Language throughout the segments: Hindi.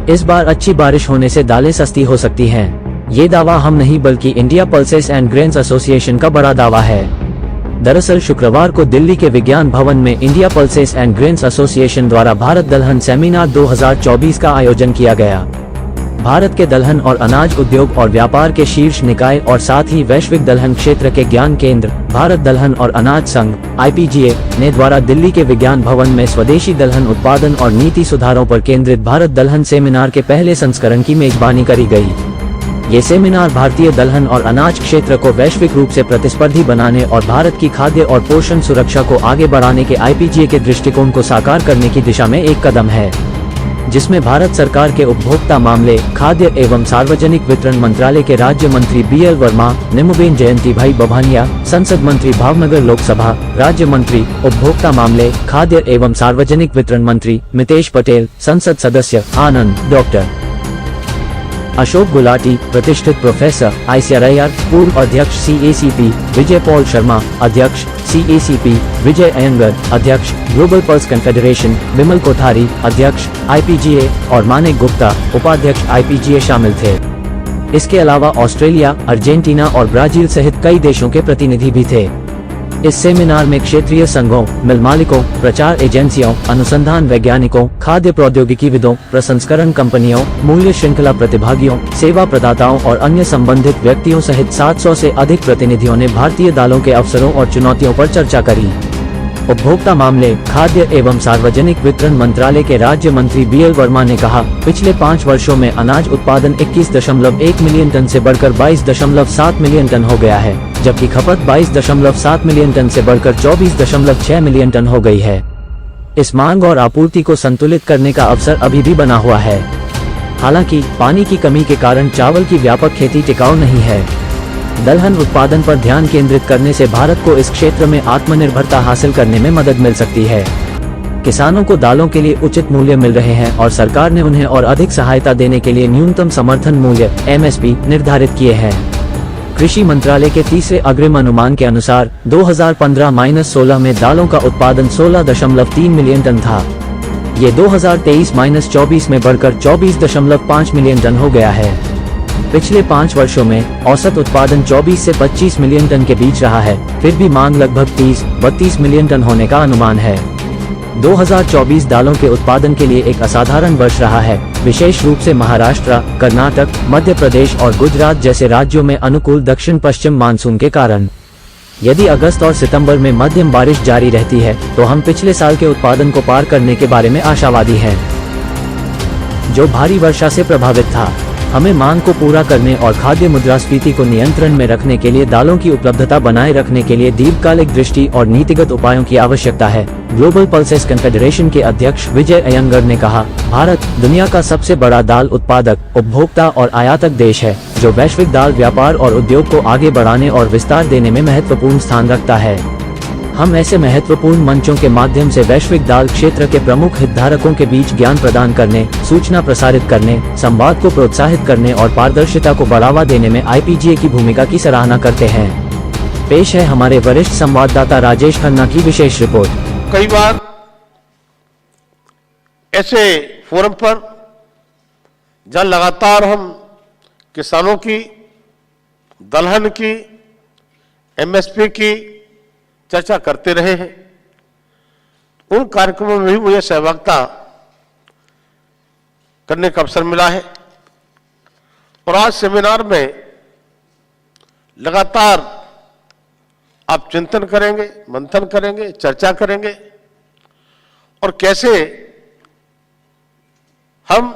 इस बार अच्छी बारिश होने से दालें सस्ती हो सकती हैं। ये दावा हम नहीं बल्कि India pulses and grains association का बड़ा दावा है। दरअसल शुक्रवार को दिल्ली के विज्ञान भवन में India pulses and grains association द्वारा भारत दलहन सेमिनार 2024 का आयोजन किया गया। भारत के दलहन और अनाज उद्योग और व्यापार के शीर्ष निकाय और साथ ही वैश्विक दलहन क्षेत्र के ज्ञान केंद्र भारत दलहन और अनाज संघ (IPGA) ने द्वारा दिल्ली के विज्ञान भवन में स्वदेशी दलहन उत्पादन और नीति सुधारों पर केंद्रित भारत दलहन सेमिनार के पहले संस्करण की मेजबानी करी गई। ये सेमिनार भारतीय दलहन और अनाज क्षेत्र को वैश्विक रूप से प्रतिस्पर्धी बनाने और भारत की खाद्य और पोषण सुरक्षा को आगे बढ़ाने के IPGA के दृष्टिकोण को साकार करने की दिशा में एक कदम है, जिसमें भारत सरकार के उपभोक्ता मामले, खाद्य एवं सार्वजनिक वितरण मंत्रालय के राज्य मंत्री BL वर्मा, निमुबेन जयंती भाई बभानिया, संसद मंत्री भावनगर लोकसभा, राज्य मंत्री उपभोक्ता मामले, खाद्य एवं सार्वजनिक वितरण मंत्री मितेश पटेल, संसद सदस्य आनंद डॉक्टर अशोक गुलाटी, प्रतिष्ठित प्रोफेसर ICRIR, पूर्व अध्यक्ष CACP विजय पॉल शर्मा, अध्यक्ष CACP विजय अयंगर, अध्यक्ष ग्लोबल पल्स कन्फेडरेशन विमल कोठारी, अध्यक्ष IPGA और मानिक गुप्ता, उपाध्यक्ष IPGA शामिल थे। इसके अलावा ऑस्ट्रेलिया, अर्जेंटीना और ब्राजील सहित कई देशों के प्रतिनिधि भी थे। इस सेमिनार में क्षेत्रीय संघों, मिल मालिकों, प्रचार एजेंसियों, अनुसंधान वैज्ञानिकों, खाद्य प्रौद्योगिकीविदों, प्रसंस्करण कंपनियों, मूल्य श्रृंखला प्रतिभागियों, सेवा प्रदाताओं और अन्य संबंधित व्यक्तियों सहित 700 से अधिक प्रतिनिधियों ने भारतीय दालों के अवसरों और चुनौतियों पर चर्चा करी। उपभोक्ता मामले, खाद्य एवं सार्वजनिक वितरण मंत्रालय के राज्य मंत्री BL वर्मा ने कहा, पिछले 5 वर्षों में अनाज उत्पादन 21.1 मिलियन टन से बढ़कर 22.7 मिलियन टन हो गया है, जबकि खपत 22.7 मिलियन टन से बढ़कर 24.6 मिलियन टन हो गई है। इस मांग और आपूर्ति को संतुलित करने का अवसर अभी भी बना हुआ है। हालांकि पानी की कमी के कारण चावल की व्यापक खेती टिकाऊ नहीं है। दलहन उत्पादन पर ध्यान केंद्रित करने से भारत को इस क्षेत्र में आत्मनिर्भरता हासिल करने में मदद मिल सकती है। किसानों को दालों के लिए उचित मूल्य मिल रहे हैं और सरकार ने उन्हें और अधिक सहायता देने के लिए न्यूनतम समर्थन मूल्य MSP निर्धारित किए हैं। कृषि मंत्रालय के तीसरे अग्रिम अनुमान के अनुसार 2015-16 में दालों का उत्पादन 16.3 मिलियन टन था। ये 2023-24 में बढ़कर 24.5 मिलियन टन हो गया है। पिछले 5 वर्षों में औसत उत्पादन 24 से 25 मिलियन टन के बीच रहा है, फिर भी मांग लगभग 30-32 मिलियन टन होने का अनुमान है। 2024 दालों के उत्पादन के लिए एक असाधारण वर्ष रहा है, विशेष रूप से महाराष्ट्र, कर्नाटक, मध्य प्रदेश और गुजरात जैसे राज्यों में अनुकूल दक्षिण पश्चिम मानसून के कारण। यदि अगस्त और सितंबर में मध्यम बारिश जारी रहती है तो हम पिछले साल के उत्पादन को पार करने के बारे में आशावादी हैं, जो भारी वर्षा से प्रभावित था। हमें मांग को पूरा करने और खाद्य मुद्रास्फीति को नियंत्रण में रखने के लिए दालों की उपलब्धता बनाए रखने के लिए दीर्घकालिक दृष्टि और नीतिगत उपायों की आवश्यकता है। ग्लोबल पल्सेस कन्फेडरेशन के अध्यक्ष विजय अयंगर ने कहा, भारत दुनिया का सबसे बड़ा दाल उत्पादक, उपभोक्ता और आयातक देश है, जो वैश्विक दाल व्यापार और उद्योग को आगे बढ़ाने और विस्तार देने में महत्वपूर्ण स्थान रखता है। हम ऐसे महत्वपूर्ण मंचों के माध्यम से वैश्विक दाल क्षेत्र के प्रमुख हितधारकों के बीच ज्ञान प्रदान करने, सूचना प्रसारित करने, संवाद को प्रोत्साहित करने और पारदर्शिता को बढ़ावा देने में IPGA की भूमिका की सराहना करते हैं। पेश है हमारे वरिष्ठ संवाददाता राजेश खन्ना की विशेष रिपोर्ट। कई बार ऐसे फोरम पर जहां लगातार हम किसानों की, दलहन की, MSP की चर्चा करते रहे हैं, उन कार्यक्रमों में भी मुझे सहभागिता करने का अवसर मिला है। और आज सेमिनार में लगातार आप चिंतन करेंगे, मंथन करेंगे, चर्चा करेंगे और कैसे हम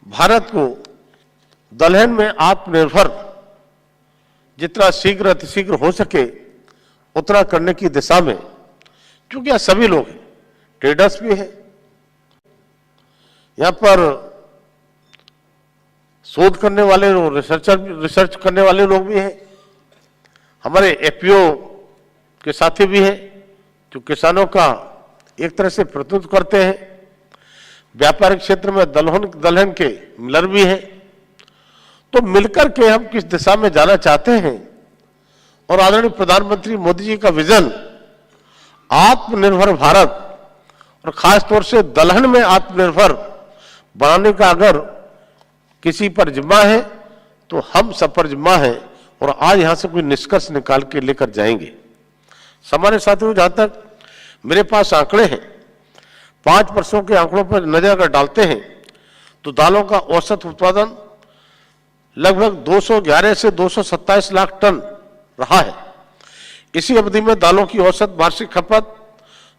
भारत को दलहन में आत्मनिर्भर जितना शीघ्र अतिशीघ्र हो सके उतना करने की दिशा में, क्योंकि यहाँ सभी लोग हैं, ट्रेडर्स भी हैं, यहाँ पर शोध करने वाले लोग, रिसर्च करने वाले लोग भी हैं, हमारे FPO के साथी भी हैं जो किसानों का एक तरह से प्रतिनिधित्व करते हैं, व्यापारिक क्षेत्र में दलहन के मिलर भी हैं। तो मिलकर के हम किस दिशा में जाना चाहते हैं और आदरणीय प्रधानमंत्री मोदी जी का विजन आत्मनिर्भर भारत और खास तौर से दलहन में आत्मनिर्भर बनाने का अगर किसी पर जिम्मा है तो हम सब पर जिम्मा है और आज यहां से कोई निष्कर्ष निकाल के लेकर जाएंगे। सामान्य साथियों, जहां तक मेरे पास आंकड़े हैं, 5 वर्षों के आंकड़ों पर नजर अगर डालते हैं तो दालों का औसत उत्पादन लगभग 211 से 227 लाख टन रहा है। इसी अवधि में दालों की औसत वार्षिक खपत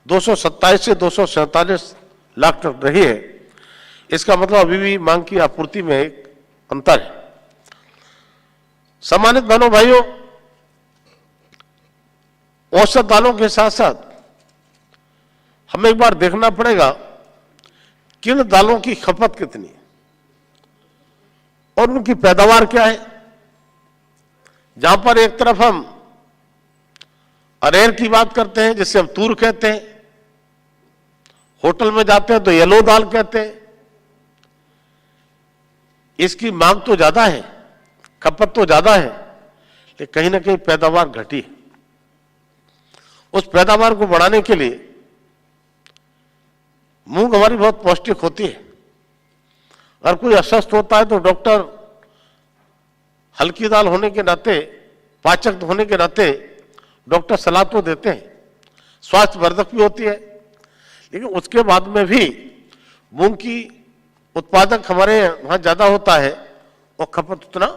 227 से 247 लाख टन रही है। इसका मतलब अभी भी मांग की आपूर्ति में एक अंतर है। सम्मानित बहनों भाइयों, औसत दालों के साथ साथ हमें एक बार देखना पड़ेगा किन दालों की खपत कितनी है और उनकी पैदावार क्या है। जहां पर एक तरफ हम अरहर की बात करते हैं, जिसे हम तूर कहते हैं, होटल में जाते हैं तो येलो दाल कहते हैं, इसकी मांग तो ज्यादा है, खपत तो ज्यादा है, लेकिन कहीं ना कहीं पैदावार घटी है। उस पैदावार को बढ़ाने के लिए मूंग हमारी बहुत पौष्टिक होती है। अगर कोई अस्वस्थ होता है तो डॉक्टर हल्की दाल होने के नाते, पाचक होने के नाते डॉक्टर सलाह तो देते हैं, स्वास्थ्यवर्धक भी होती है, लेकिन उसके बाद में भी मूंग की उत्पादक हमारे वहां ज्यादा होता है और खपत उतना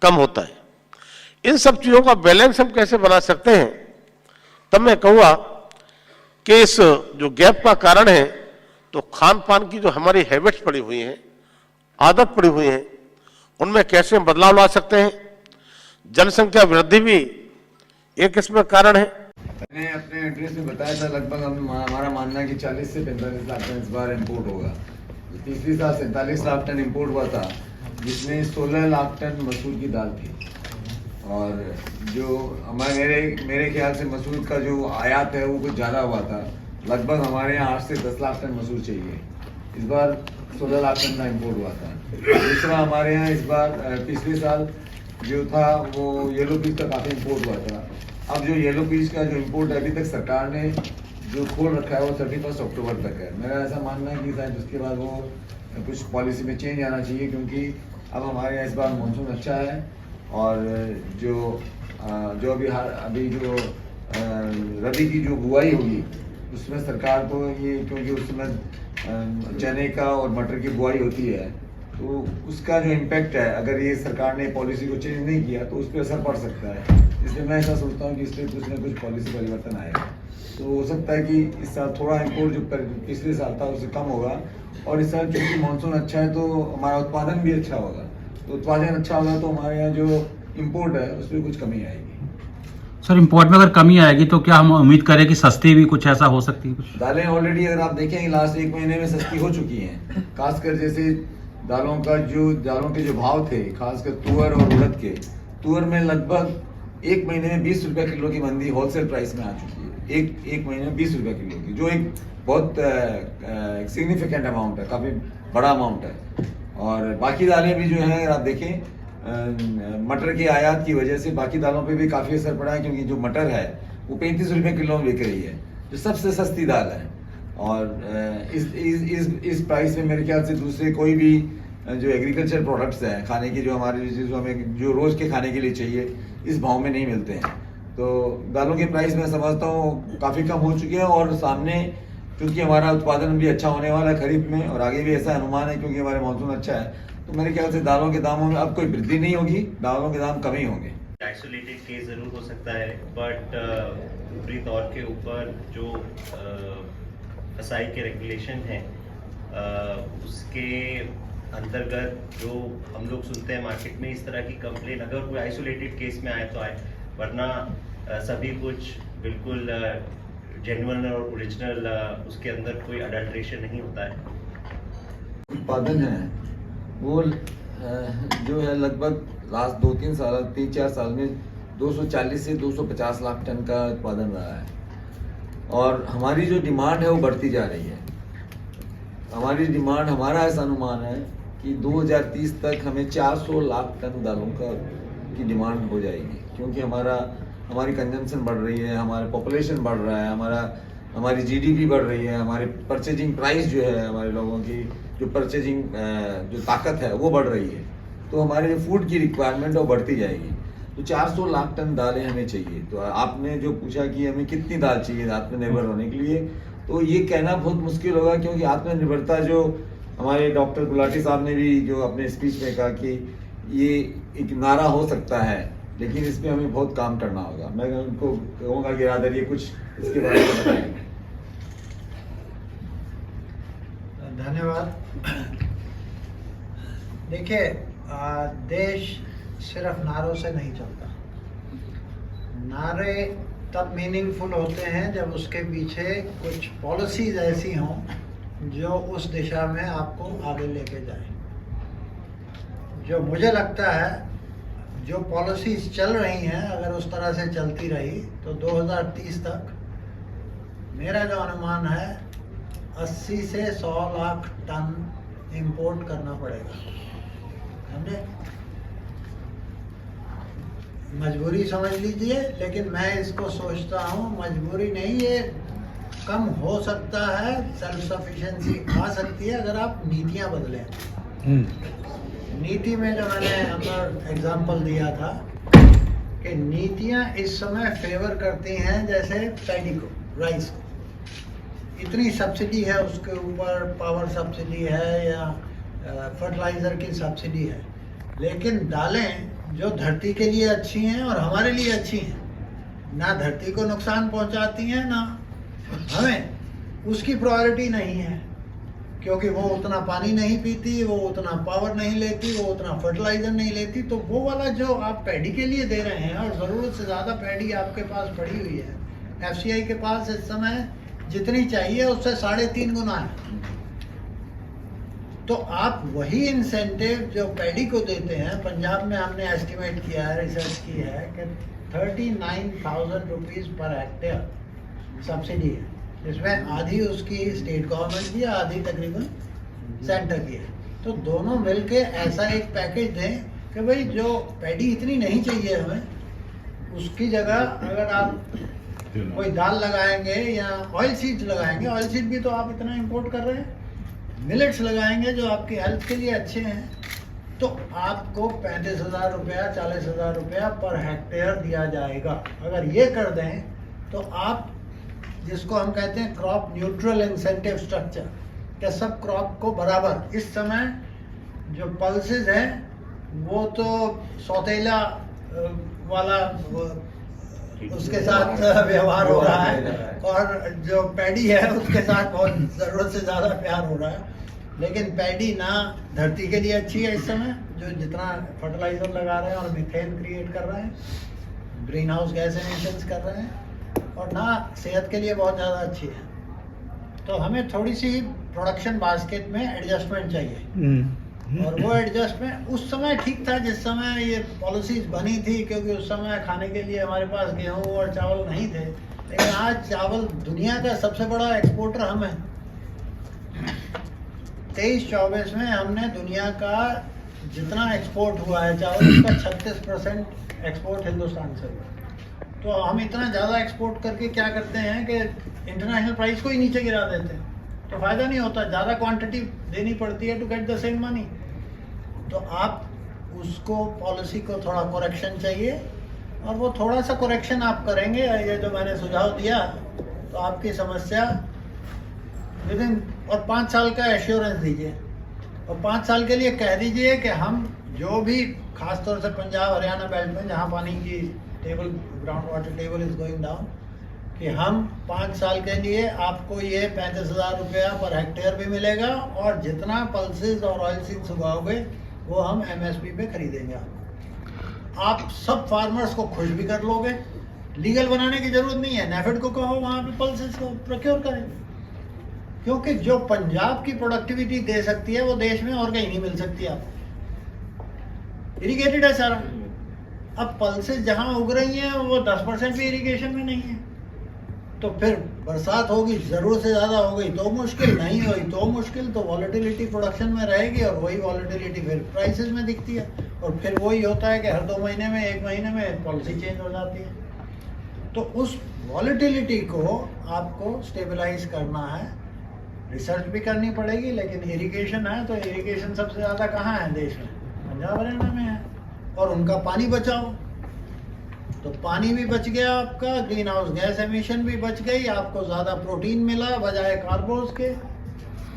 कम होता है। इन सब चीजों का बैलेंस हम कैसे बना सकते हैं, तब मैं कहूंगा कि इस जो गैप का कारण है तो खान पान की जो हमारी हैबिट्स पड़ी हुई हैं, आदत पड़ी हुई है, उनमें कैसे हम बदलाव ला सकते हैं। जनसंख्या वृद्धि भी एक इसमें कारण है। मैंने अपने एड्रेस में बताया था लगभग हमारा मानना है कि 40 से 45 लाख टन इस बार इंपोर्ट होगा। तीसरी साल 47 लाख टन इंपोर्ट हुआ था, जिसमें 16 लाख टन मसूर की दाल थी। और जो मेरे ख्याल से मसूर का जो आयात है वो कुछ ज़्यादा हुआ था। लगभग हमारे यहाँ 8 से 10 लाख टन मसूर चाहिए। इस बार 16 लाख टन का इंपोर्ट हुआ था। दूसरा, हमारे यहाँ इस बार पिछले साल जो था वो येलो पीस का काफ़ी इंपोर्ट हुआ था। अब जो येलो पीस का जो इंपोर्ट अभी तक सरकार ने जो खोल रखा है वो 31 अक्टूबर तक है। मेरा ऐसा मानना है कि शायद उसके बाद वो कुछ पॉलिसी में चेंज आना चाहिए, क्योंकि अब हमारे यहाँ इस बार मानसून अच्छा है और जो अभी जो रबी की जो बुआई होगी उसमें सरकार को ये, क्योंकि उसमें चने का और मटर की बुआई होती है, तो उसका जो इम्पैक्ट है, अगर ये सरकार ने पॉलिसी को चेंज नहीं किया तो उस पर असर पड़ सकता है। इसलिए मैं ऐसा सोचता हूँ कि इसलिए कुछ ना कुछ पॉलिसी परिवर्तन आएगा। तो हो सकता है कि इस साल थोड़ा इंपोर्ट जो पिछले साल था उससे कम होगा, और इस साल क्योंकि मानसून अच्छा है तो हमारा उत्पादन भी अच्छा होगा। तो उत्पादन अच्छा होगा तो हमारे यहाँ जो इम्पोर्ट है उस पर कुछ कमी आएगी। सर, इंपोर्ट में अगर कमी आएगी तो क्या हम उम्मीद करें कि सस्ती भी कुछ ऐसा हो सकती है? कुछ दालें ऑलरेडी अगर आप देखेंगे लास्ट 1 महीने में सस्ती हो चुकी हैं। खासकर जैसे दालों के जो भाव थे, खासकर तुअर और उड़द के, तुअर में लगभग 1 महीने में 20 रुपये किलो की मंदी होलसेल प्राइस में आ चुकी है। एक महीने में 20 रुपये किलो की, जो एक बहुत सिग्निफिकेंट अमाउंट है, काफ़ी बड़ा अमाउंट है। और बाकी दालें भी जो हैं, अगर आप देखें मटर के आयात की वजह से बाकी दालों पे भी काफ़ी असर पड़ा है, क्योंकि जो मटर है वो 35 रुपये किलो में बिक रही है, जो सबसे सस्ती दाल है। और इस प्राइस में मेरे ख्याल से दूसरे कोई भी जो एग्रीकल्चर प्रोडक्ट्स हैं खाने की, जो हमें जो रोज़ के खाने के लिए चाहिए, इस भाव में नहीं मिलते हैं। तो दालों के प्राइस मैं समझता हूँ काफ़ी कम हो चुके हैं। और सामने क्योंकि हमारा उत्पादन भी अच्छा होने वाला है खरीफ में, और आगे भी ऐसा अनुमान है क्योंकि हमारे मानसून अच्छा है, तो मेरे ख्याल से दालों के दामों में अब कोई वृद्धि नहीं होगी, दालों के दाम कम ही होंगे। आइसोलेटेड केस जरूर हो सकता है, बट ऊपरी तौर के ऊपर जो फसाई के रेगुलेशन है उसके अंतर्गत जो हम लोग सुनते हैं मार्केट में, इस तरह की कंप्लेन अगर कोई आइसोलेटेड केस में आए तो आए, वरना सभी कुछ बिल्कुल जेन्युइन और ओरिजिनल, उसके अंदर कोई अडल्ट्रेशन नहीं होता है। उत्पादन है वो जो है लगभग लास्ट 3-4 साल में 240 से 250 लाख टन का उत्पादन रहा है। और हमारी जो डिमांड है वो बढ़ती जा रही है। हमारा ऐसा अनुमान है कि 2030 तक हमें 400 लाख टन दालों की डिमांड हो जाएगी, क्योंकि हमारी कंजम्पशन बढ़ रही है, हमारा पॉपुलेशन बढ़ रहा है, हमारा हमारी जीडीपी बढ़ रही है, हमारी परचेजिंग प्राइस जो है, हमारे लोगों की जो परचेजिंग जो ताकत है वो बढ़ रही है, तो हमारे जो फूड की रिक्वायरमेंट वो बढ़ती जाएगी। तो 400 लाख टन दालें हमें चाहिए। तो आपने जो पूछा कि हमें कितनी दाल चाहिए आत्मनिर्भर होने के लिए, तो ये कहना बहुत मुश्किल होगा, क्योंकि आत्मनिर्भरता जो हमारे डॉक्टर गुलाटी साहब ने भी जो अपने स्पीच में कहा कि ये एक नारा हो सकता है, लेकिन इसमें हमें बहुत काम करना होगा। मैं उनको कहूँगा कि रादर ये कुछ इसके बारे में बताएं। धन्यवाद। देखिए, देश सिर्फ नारों से नहीं चलता। नारे तब मीनिंगफुल होते हैं जब उसके पीछे कुछ पॉलिसीज ऐसी हों जो उस दिशा में आपको आगे लेके जाए। जो मुझे लगता है जो पॉलिसीज चल रही हैं, अगर उस तरह से चलती रही तो 2030 तक मेरा जो अनुमान है 80 से 100 लाख टन इंपोर्ट करना पड़ेगा। समझे? मजबूरी समझ लीजिए, लेकिन मैं इसको सोचता हूँ मजबूरी नहीं, ये कम हो सकता है, सेल्फ सफिशिएंसी आ सकती है अगर आप नीतियाँ बदलें। नीति में जो मैंने अंदर एग्जांपल दिया था कि नीतियाँ इस समय फेवर करती हैं जैसे पैडी को, राइस को, इतनी सब्सिडी है उसके ऊपर, पावर सब्सिडी है या फर्टिलाइज़र की सब्सिडी है, लेकिन दालें जो धरती के लिए अच्छी हैं और हमारे लिए अच्छी हैं, ना धरती को नुकसान पहुंचाती हैं ना हमें, उसकी प्रायोरिटी नहीं है, क्योंकि वो उतना पानी नहीं पीती, वो उतना पावर नहीं लेती, वो उतना फर्टिलाइज़र नहीं लेती। तो वो वाला जो आप पैडी के लिए दे रहे हैं, और ज़रूरत से ज़्यादा पैडी आपके पास पड़ी हुई है, FCI के पास इस समय जितनी चाहिए उससे 3.5 गुना है। तो आप वही इंसेंटिव जो पैडी को देते हैं, पंजाब में हमने एस्टिमेट किया है, रिसर्च की है कि 39,000 रुपीज़ पर हेक्टेयर सब्सिडी है, जिसमें आधी उसकी स्टेट गवर्नमेंट की है, आधी तकरीबन सेंटर की है। तो दोनों मिलके ऐसा एक पैकेज दें कि भाई जो पैडी इतनी नहीं चाहिए हमें, उसकी जगह अगर आप कोई दाल लगाएंगे या ऑयल सीड्स लगाएंगे, ऑयल सीड भी तो आप इतना इंपोर्ट कर रहे हैं, मिलेट्स लगाएंगे जो आपकी हेल्थ के लिए अच्छे हैं, तो आपको 35,000 रुपया 40,000 रुपया पर हेक्टेयर दिया जाएगा। अगर ये कर दें तो आप, जिसको हम कहते हैं क्रॉप न्यूट्रल इंसेंटिव स्ट्रक्चर, कि सब क्रॉप को बराबर, इस समय जो पल्सेस हैं वो तो सौतेला वाला उसके साथ व्यवहार हो रहा है, और जो पैडी है उसके साथ बहुत ज़रूरत से ज़्यादा प्यार हो रहा है। लेकिन पैडी ना धरती के लिए अच्छी है इस समय, जो जितना फर्टिलाइज़र लगा रहे हैं और मीथेन क्रिएट कर रहे हैं, ग्रीन हाउस गैस एमिशंस कर रहे हैं, और ना सेहत के लिए बहुत ज़्यादा अच्छी है। तो हमें थोड़ी सी प्रोडक्शन बास्केट में एडजस्टमेंट चाहिए, और वो एडजस्टमेंट उस समय ठीक था जिस समय ये पॉलिसीज बनी थी, क्योंकि उस समय खाने के लिए हमारे पास गेहूं और चावल नहीं थे। लेकिन आज चावल दुनिया का सबसे बड़ा एक्सपोर्टर हम हैं। 23-24 में हमने दुनिया का जितना एक्सपोर्ट हुआ है चावल, उसका 36% एक्सपोर्ट हिंदुस्तान से हुआ। तो हम इतना ज़्यादा एक्सपोर्ट करके क्या करते हैं कि इंटरनेशनल प्राइस को ही नीचे गिरा देते हैं, तो फ़ायदा नहीं होता, ज़्यादा क्वांटिटी देनी पड़ती है to get the same money. तो आप उसको, पॉलिसी को थोड़ा करेक्शन चाहिए, और वो थोड़ा सा करेक्शन आप करेंगे, ये जो मैंने सुझाव दिया, तो आपकी समस्या विदिन, और 5 साल का एश्योरेंस दीजिए, और 5 साल के लिए कह दीजिए कि हम जो भी, खासतौर से पंजाब हरियाणा बेल्ट में जहाँ पानी की table, ground water table is going down, कि हम 5 साल के लिए आपको ये 35,000 रुपया पर हेक्टेयर भी मिलेगा, और जितना पल्सेस और ऑयल सीड्स उगाओगे वो हम MSP पे खरीदेंगे। आप सब फार्मर्स को खुश भी कर लोगे, लीगल बनाने की जरूरत नहीं है, नेफेड को कहो वहाँ पे पल्सेस को प्रोक्योर करें, क्योंकि जो पंजाब की प्रोडक्टिविटी दे सकती है वो देश में और कहीं नहीं मिल सकती आपको। इरिगेटेड है सारा, अब पल्सेस जहाँ उग रही हैं वो 10% भी इरिगेशन में नहीं है, तो फिर बरसात होगी, ज़रूरत से ज़्यादा हो गई तो मुश्किल, नहीं हुई तो मुश्किल, तो वॉलेटिलिटी प्रोडक्शन में रहेगी, और वही वॉलेटिलिटी फिर प्राइसेस में दिखती है, और फिर वही होता है कि हर 2 महीने में, 1 महीने में पॉलिसी चेंज हो जाती है। तो उस वॉलेटिलिटी को आपको स्टेबलाइज करना है, रिसर्च भी करनी पड़ेगी, लेकिन इरिगेशन है तो इरिगेशन सबसे ज़्यादा कहाँ है देश में? पंजाब हरियाणा में है। और उनका पानी बचाओ, तो पानी भी बच गया आपका, ग्रीन हाउस गैस एमिशन भी बच गई, आपको ज़्यादा प्रोटीन मिला बजाय कार्बोज के।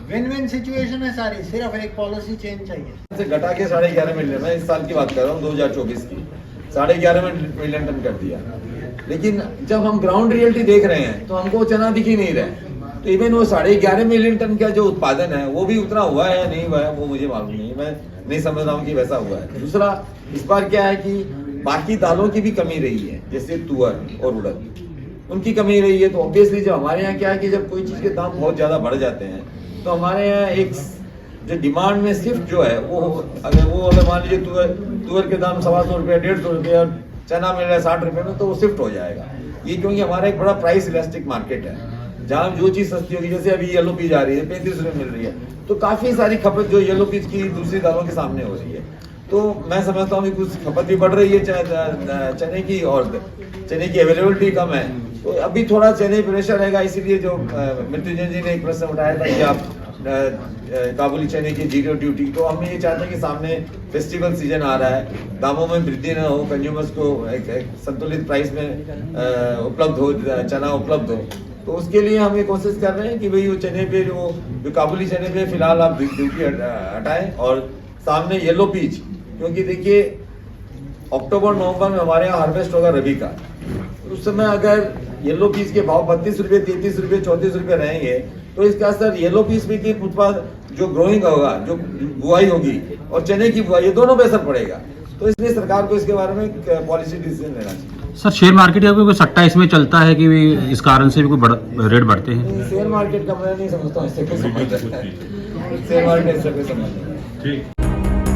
विन विन सिचुएशन है सारी, सिर्फ एक पॉलिसी चेंज चाहिए। से घटा के 11.5 मिलियन, मैं इस साल की बात कर रहा हूँ 2024 की, 11.5 मिलियन टन कर दिया। लेकिन जब हम ग्राउंड रियलिटी देख रहे हैं तो हमको चना दिख ही नहीं रहा है। तो इवन वो 11.5 मिलियन टन का जो उत्पादन है वो भी उतना हुआ है या नहीं हुआ है वो मुझे मालूम नहीं है, मैं नहीं समझ रहा हूँ कि वैसा हुआ है। दूसरा, इस बार क्या है कि बाकी दालों की भी कमी रही है, जैसे तुअर और उड़द, उनकी कमी रही है। तो ऑब्वियसली जब हमारे यहाँ क्या है कि जब कोई चीज़ के दाम बहुत ज़्यादा बढ़ जाते हैं तो हमारे यहाँ एक जो डिमांड में शिफ्ट जो है वो अगर मान लीजिए तुअर के दाम 125 रुपये 150 रुपये और चना मिल रहा है 60 रुपये में, तो वो शिफ्ट हो जाएगा। ये क्योंकि हमारा एक बड़ा प्राइस इलास्टिक मार्केट है, जहाँ जो चीज़ सस्ती होगी, जैसे अभी येलो पीज आ रही है 35 रुपये मिल रही है, तो काफ़ी सारी खपत जो येलो पीज की दूसरी दालों के सामने हो रही है। तो मैं समझता हूँ कि कुछ खपत भी बढ़ रही है चने की, और चने की अवेलेबिलिटी कम है, तो अभी थोड़ा चने प्रेशर रहेगा। इसीलिए जो मृत्युंजय जी ने एक प्रश्न उठाया था कि आप काबुली चने की 0 ड्यूटी, तो हम ये चाहते हैं कि सामने फेस्टिवल सीजन आ रहा है, दामों में वृद्धि न हो, कंज्यूमर्स को एक संतुलित प्राइस में उपलब्ध हो, चना उपलब्ध हो। तो उसके लिए हम ये कोशिश कर रहे हैं कि भाई वो चने पे जो काबुली चने पे फिलहाल आप ड्यूटी हटाएं, और सामने येलो पीच, क्योंकि देखिए अक्टूबर नवंबर में हमारे यहाँ हार्वेस्ट होगा रबी का, उस समय अगर येलो पीस के भाव 32 रुपये 33 रुपये 34 रुपये रहेंगे तो इसका असर येलो पीस भी की उत्पाद जो ग्रोइंग होगा, जो बुआई होगी और चने की बुआई, ये दोनों पे असर पड़ेगा। तो इसलिए सरकार को इसके बारे में पॉलिसी डिसीजन लेना चाहिए। सर, शेयर मार्केट का कोई सट्टा इसमें चलता है कि इस कारण से भी कोई रेट बढ़ते हैं? शेयर मार्केट का मैं नहीं समझता हूँ इससे कोई संबंध है, शेयर मार्केट से कोई संबंध नहीं है।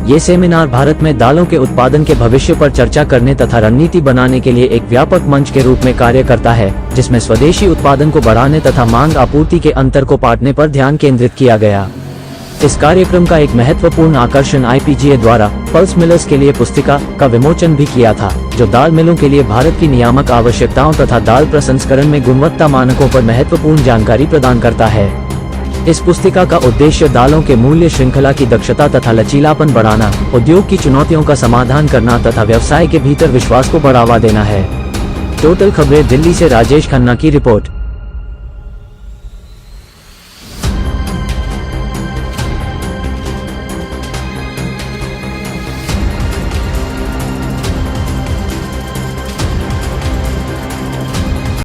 ये सेमिनार भारत में दालों के उत्पादन के भविष्य पर चर्चा करने तथा रणनीति बनाने के लिए एक व्यापक मंच के रूप में कार्य करता है, जिसमें स्वदेशी उत्पादन को बढ़ाने तथा मांग आपूर्ति के अंतर को पाटने पर ध्यान केंद्रित किया गया। इस कार्यक्रम का एक महत्वपूर्ण आकर्षण IPGA द्वारा पल्स मिलर्स के लिए पुस्तिका का विमोचन भी किया था, जो दाल मिलों के लिए भारत की नियामक आवश्यकताओं तथा दाल प्रसंस्करण में गुणवत्ता मानकों पर महत्वपूर्ण जानकारी प्रदान करता है। इस पुस्तिका का उद्देश्य दालों के मूल्य श्रृंखला की दक्षता तथा लचीलापन बढ़ाना, उद्योग की चुनौतियों का समाधान करना तथा व्यवसाय के भीतर विश्वास को बढ़ावा देना है। टोटल खबरें दिल्ली से राजेश खन्ना की रिपोर्ट।